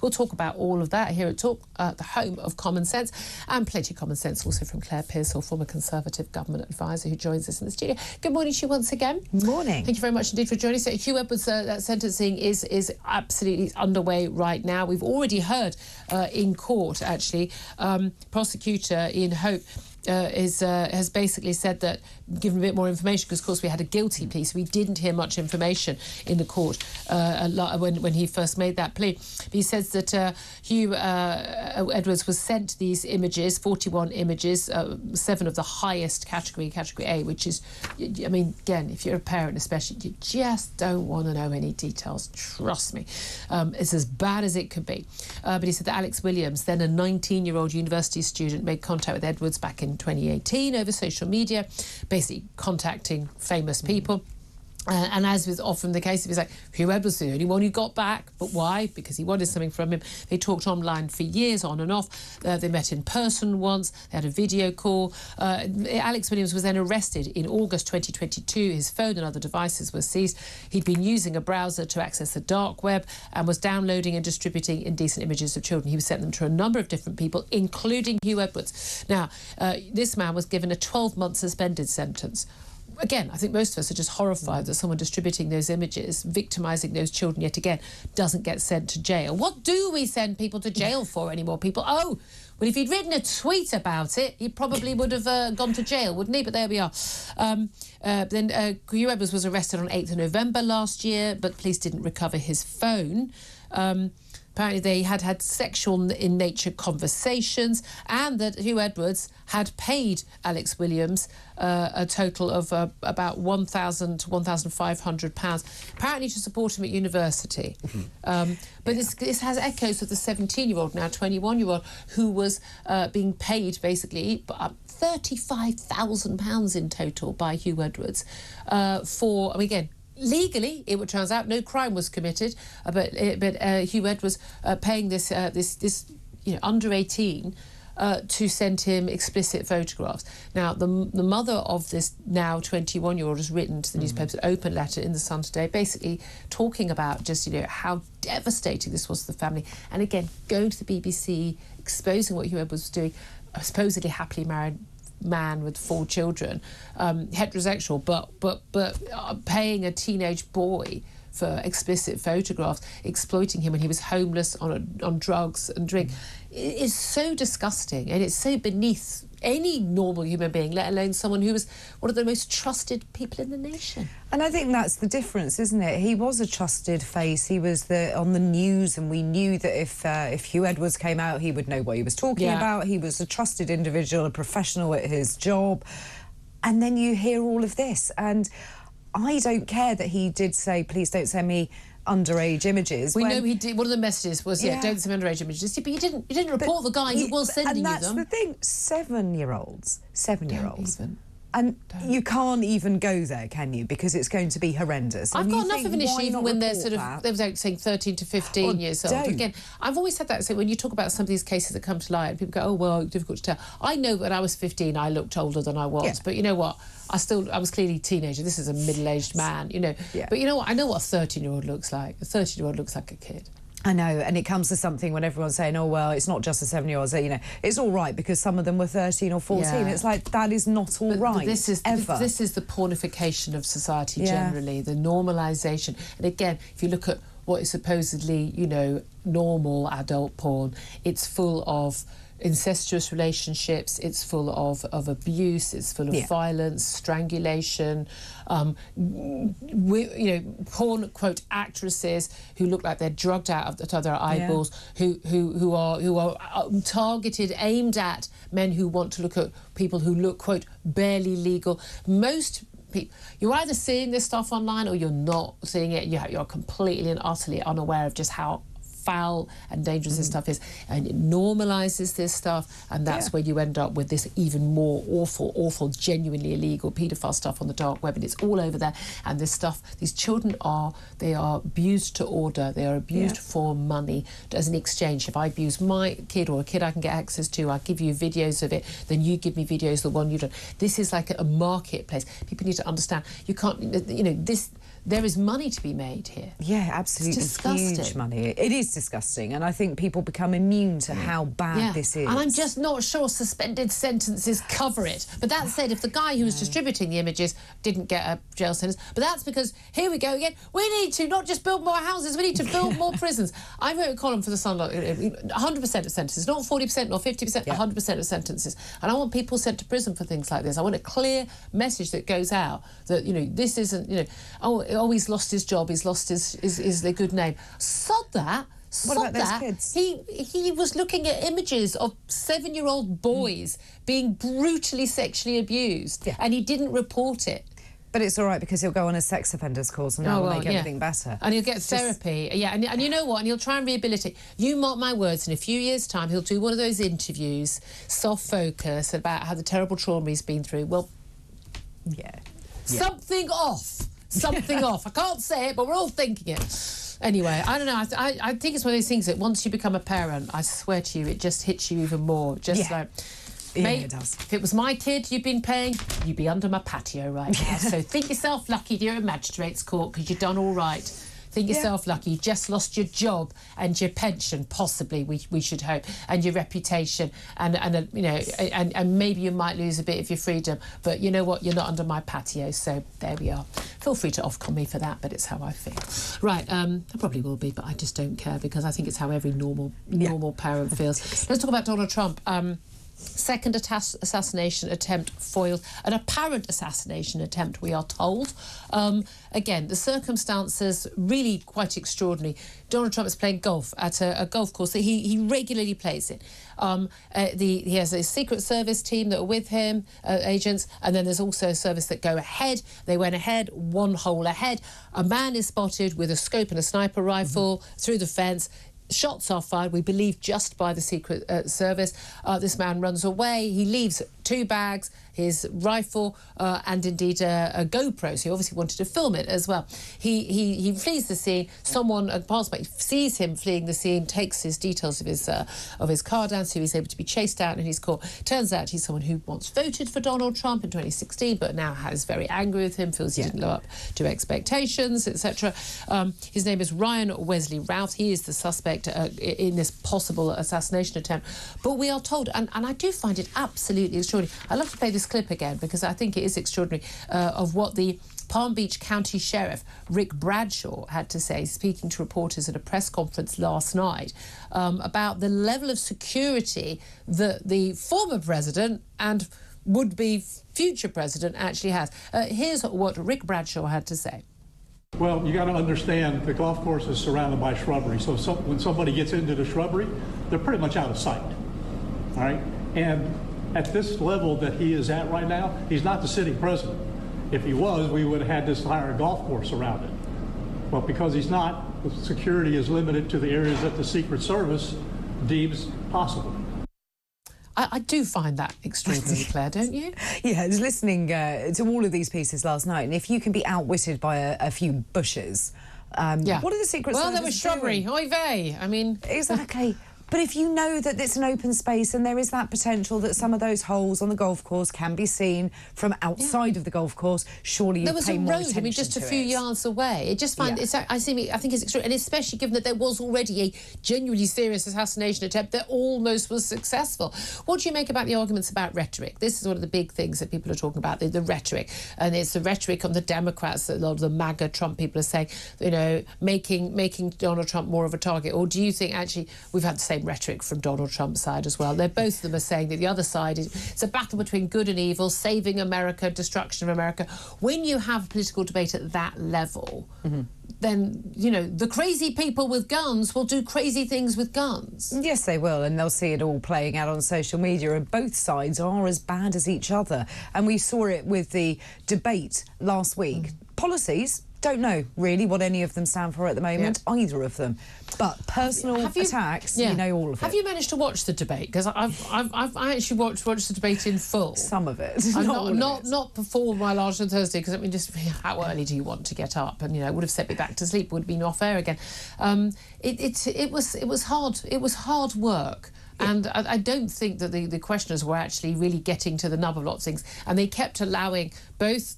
We'll talk about all of that here at Talk, the home of common sense, and plenty of common sense also from Claire Pearsall, former Conservative government advisor, who joins us in the studio. Good morning to you once again. Morning. Thank you very much indeed for joining us. So Huw Edwards' sentencing is absolutely underway right now. We've already heard in court, actually, prosecutor Ian Hope has basically said that, given a bit more information, because of course we had a guilty plea, so we didn't hear much information in the court when he first made that plea. But he says that Huw Edwards was sent these images, 41 images, 7 of the highest category, category A, which is, I mean, again, if you're a parent especially, you just don't want to know any details, trust me. It's as bad as it could be. But he said that Alex Williams, then a 19-year-old university student, made contact with Edwards back in 2018 over social media, basically contacting famous people. And as was often the case, it was like, Huw Edwards was the only one who got back. But why? Because he wanted something from him. They talked online for years, on and off. They met in person once. They had a video call. Alex Williams was then arrested in August 2022. His phone and other devices were seized. He'd been using a browser to access the dark web and was downloading and distributing indecent images of children. He was sent them to a number of different people, including Huw Edwards. Now, this man was given a 12-month suspended sentence. Again, I think most of us are just horrified that someone distributing those images, victimising those children yet again, doesn't get sent to jail. What do we send people to jail for anymore, people? Oh, well, if he'd written a tweet about it, he probably would have gone to jail, wouldn't he? But there we are. Then Huw Edwards was arrested on 8th of November last year, but police didn't recover his phone. Apparently they had sexual in nature conversations, and that Huw Edwards had paid Alex Williams a total of about £1,000 to £1,500, apparently to support him at university. But this has echoes of the 17-year-old, now 21-year-old, who was being paid basically £35,000 in total by Huw Edwards for, I mean, again, legally, it would turns out no crime was committed, but Huw Edwards paying this under 18 to send him explicit photographs. Now, the mother of this now 21-year-old has written to the newspapers an open letter in the Sun today, basically talking about just how devastating this was to the family, and again going to the BBC, exposing what Huw Edwards was doing, a supposedly happily married man with 4 children, heterosexual, but paying a teenage boy for explicit photographs, exploiting him when he was homeless, on drugs and drink. It is so disgusting, and it's so beneath any normal human being, let alone someone who was one of the most trusted people in the nation. And I think that's the difference, isn't it? He was a trusted face. He was on the news, and we knew that if Huw Edwards came out, he would know what he was talking about. He was a trusted individual, a professional at his job. And then you hear all of this, and I don't care that he did say, please don't send me underage images. We know he did. One of the messages was, don't send underage images. But you didn't report the guy who was sending you them. And that's the thing, 7-year-olds. And you can't even go there, can you? Because it's going to be horrendous. I've got enough of an issue even when they're they were saying 13 to 15 years old. Again, I've always said that. So when you talk about some of these cases that come to light, people go, oh, well, difficult to tell. I know when I was 15, I looked older than I was. But you know what? I was clearly a teenager. This is a middle-aged man, But you know what? I know what a 13-year-old looks like. A 13-year-old looks like a kid. I know, and it comes to something when everyone's saying, oh, well, it's not just a 7-year-old. So, it's all right because some of them were 13 or 14. Yeah. It's like, that is not all right, this is the pornification of society generally, the normalisation. And again, if you look at what is supposedly, normal adult porn, it's full of incestuous relationships, it's full of abuse, it's full of violence, strangulation, porn quote actresses who look like they're drugged out of their eyeballs, who are targeted, aimed at men who want to look at people who look quote barely legal. Most people, you're either seeing this stuff online or you're not seeing it. You're completely and utterly unaware of just how foul and dangerous this stuff is, and it normalises this stuff, and that's where you end up with this even more awful, genuinely illegal paedophile stuff on the dark web, and it's all over there. And this stuff, these children are abused to order, they are abused for money as an exchange. If I abuse my kid or a kid I can get access to, I'll give you videos of it, then you give me videos of the one you don't. This is like a marketplace. People need to understand, you can't, there is money to be made here. Yeah, absolutely. It's disgusting. Huge money. It is disgusting, and I think people become immune to how bad this is. And I'm just not sure suspended sentences cover it. But that said, if the guy who was distributing the images didn't get a jail sentence, but that's because, here we go again, we need to not just build more houses, we need to build more prisons. I wrote a column for the Sun, 100% of sentences, not 40%, not 50%, 100% of sentences. And I want people sent to prison for things like this. I want a clear message that goes out that, you know, this isn't, you know, oh, he's lost his job, he's lost his their good name. Sod that. What about those kids? He was looking at images of 7-year-old boys being brutally sexually abused, and he didn't report it. But it's all right because he'll go on a sex offenders course and that will make everything better. And he'll get therapy. And you know what? And he'll try and rehabilitate. You mark my words, in a few years' time, he'll do one of those interviews, soft focus, about how the terrible trauma he's been through. Well, something off. Something off. I can't say it, but we're all thinking it. Anyway, I don't know. I think it's one of those things that once you become a parent, I swear to you, it just hits you even more. Just like... Mate, it does. If it was my kid you'd been paying, you'd be under my patio right now. So think yourself lucky you're at Magistrates Court because you've done all right. Think yourself lucky. You just lost your job and your pension, possibly, we should hope, and your reputation, and you know, and maybe you might lose a bit of your freedom. But you know what? You're not under my patio, so there we are. Feel free to Ofcom me for that, but it's how I feel. Right, I probably will be, but I just don't care because I think it's how every normal parent feels. Let's talk about Donald Trump. Second assassination attempt foiled. An apparent assassination attempt, we are told. Again, the circumstances really quite extraordinary. Donald Trump is playing golf at a golf course that he regularly plays in. He has a Secret Service team that are with him, agents, and then there's also a service that go ahead. They went ahead, one hole ahead. A man is spotted with a scope and a sniper rifle through the fence. Shots are fired, we believe, just by the Secret Service. This man runs away. He leaves 2 bags, his rifle, and indeed a GoPro. So he obviously wanted to film it as well. He flees the scene. Someone, a passerby, sees him fleeing the scene, takes his details of his car down, so he's able to be chased out and he's caught. Turns out he's someone who once voted for Donald Trump in 2016, but now is very angry with him, feels he didn't live up to expectations, etc. His name is Ryan Wesley Routh. He is the suspect in this possible assassination attempt. But we are told, and I do find it absolutely extraordinary. I'd love to play this clip again because I think it is extraordinary, of what the Palm Beach County Sheriff Rick Bradshaw had to say, speaking to reporters at a press conference last night, about the level of security that the former president and would-be future president actually has. Here's what Rick Bradshaw had to say. Well, you got to understand the golf course is surrounded by shrubbery, so when somebody gets into the shrubbery, they're pretty much out of sight, all right? And at this level that he is at right now, he's not the sitting president. If he was, we would have had this entire golf course around it. But because he's not, the security is limited to the areas that the Secret Service deems possible. I do find that extraordinary, Claire, don't you? Yeah, I was listening to all of these pieces last night, and if you can be outwitted by a few bushes, what are the Secret Service Well, there was shrubbery, doing? Oy vey. I mean... Exactly. But if you know that it's an open space and there is that potential that some of those holes on the golf course can be seen from outside of the golf course, surely you pay more attention to it. There was a road, I mean, just a few yards away. It just find I think it's extraordinary, and especially given that there was already a genuinely serious assassination attempt that almost was successful. What do you make about the arguments about rhetoric? This is one of the big things that people are talking about, the rhetoric, and it's the rhetoric on the Democrats that a lot of the MAGA Trump people are saying, you know, making Donald Trump more of a target. Or do you think actually we've had the same rhetoric from Donald Trump's side as well? Both of them are saying that the other side it's a battle between good and evil, saving America, destruction of America. When you have political debate at that level, then, you know, the crazy people with guns will do crazy things with guns. Yes, they will, and they'll see it all playing out on social media, and both sides are as bad as each other. And we saw it with the debate last week. Policies, don't know really what any of them stand for at the moment, either of them. But personal attacks, you know all of it. Have you managed to watch the debate? Because I actually watched the debate in full. Some of it, not before my last on Thursday. Because I mean, just how early do you want to get up? And you know, it would have sent me back to sleep. Would have been off air again. It was hard. It was hard work. And I don't think that the questioners were actually really getting to the nub of lots of things, and they kept allowing both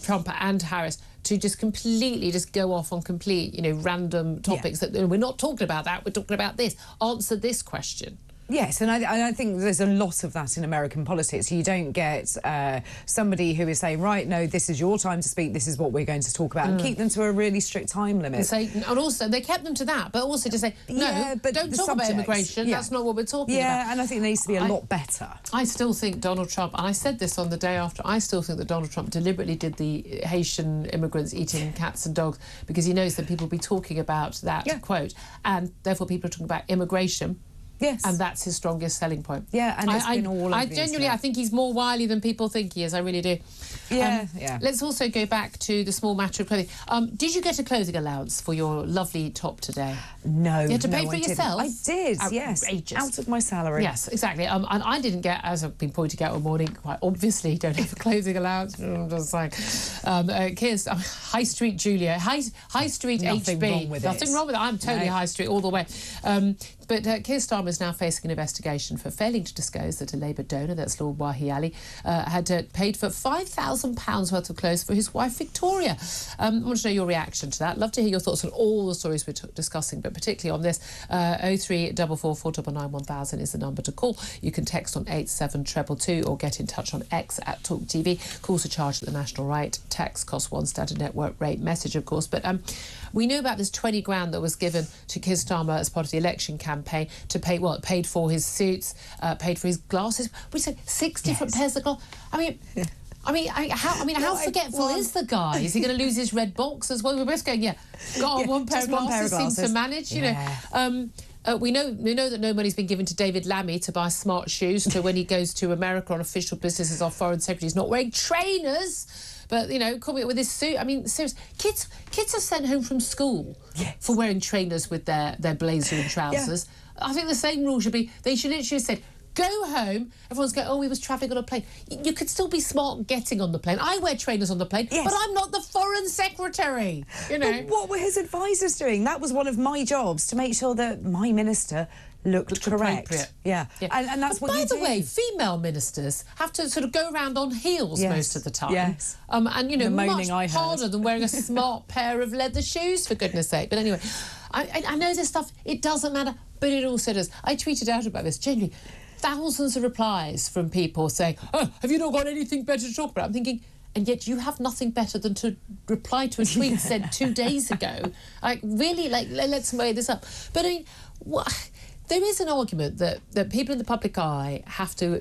Trump and Harris to just completely just go off on complete, random topics that we're not talking about that, we're talking about this. Answer this question. Yes, and I think there's a lot of that in American politics. You don't get somebody who is saying, right, no, this is your time to speak, this is what we're going to talk about, and keep them to a really strict time limit. And also, they kept them to that, but also to say, no, but don't talk about immigration, that's not what we're talking about. Yeah, and I think there needs to be a lot better. I still think Donald Trump, and I said this on the day after, I still think that Donald Trump deliberately did the Haitian immigrants eating cats and dogs because he knows that people will be talking about that quote, and therefore people are talking about immigration. Yes. And that's his strongest selling point. Yeah, and it's been all over I genuinely, I think he's more wily than people think he is. I really do. Yeah, Let's also go back to the small matter of clothing. Did you get a clothing allowance for your lovely top today? No. You had to pay for it yourself? I did, yes. Out of my salary. Yes, exactly. And I didn't get, as I've been pointing out all morning, quite obviously don't have a clothing allowance. I'm just like, High Street Julia, High Street Nothing HB. wrong with Nothing wrong with it. I'm totally High Street all the way. But Keir Starmer is now facing an investigation for failing to disclose that a Labour donor, that's Lord Wahi Ali, had paid for £5,000 worth of clothes for his wife Victoria. I want to know your reaction to that. Love to hear your thoughts on all the stories we're discussing, but particularly on this. 0344 499 1000 is the number to call. You can text on 87222 or get in touch on X at talkTV. Calls are charged at the national rate. Text costs one standard network rate. Message, of course. But we knew about this 20 grand that was given to Keir Starmer as part of the election campaign to pay, paid for his suits, paid for his glasses. We said 6 different pairs of glasses. How forgetful is the guy? Is he going to lose his red box as well? We're both going, got one pair of glasses, seems to manage, you know. We know that no money's been given to David Lammy to buy smart shoes to when he goes to America on official business as our foreign secretary. He's not wearing trainers. But, coming up with this suit, I mean, seriously, kids are sent home from school for wearing trainers with their blazer and trousers. I think the same rule should be, they should literally have said, go home. Everyone's going, he was travelling on a plane. You could still be smart getting on the plane. I wear trainers on the plane, but I'm not the foreign secretary, But what were his advisors doing? That was one of my jobs, to make sure that my minister looked correct. Yeah. And that's what you do. By the way, female ministers have to sort of go around on heels most of the time. Yes. And, much harder than wearing a smart pair of leather shoes, for goodness sake. But anyway, I know this stuff, it doesn't matter, but it also does. I tweeted out about this, genuinely. Thousands of replies from people saying, have you not got anything better to talk about? I'm thinking, and yet you have nothing better than to reply to a tweet said 2 days ago. Really, let's weigh this up. But I mean, there is an argument that people in the public eye have to,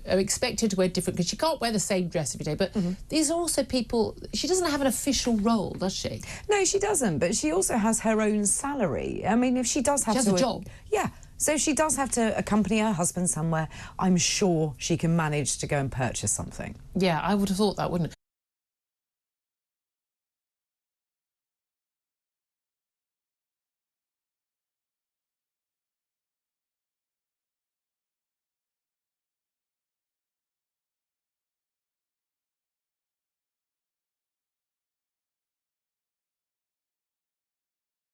are expected to wear different, because she can't wear the same dress every day. But these are also people, she doesn't have an official role, does she? No, she doesn't, but she also has her own salary. I mean, if she does have She has a job. Yeah. So if she does have to accompany her husband somewhere, I'm sure she can manage to go and purchase something. Yeah, I would have thought that, wouldn't it?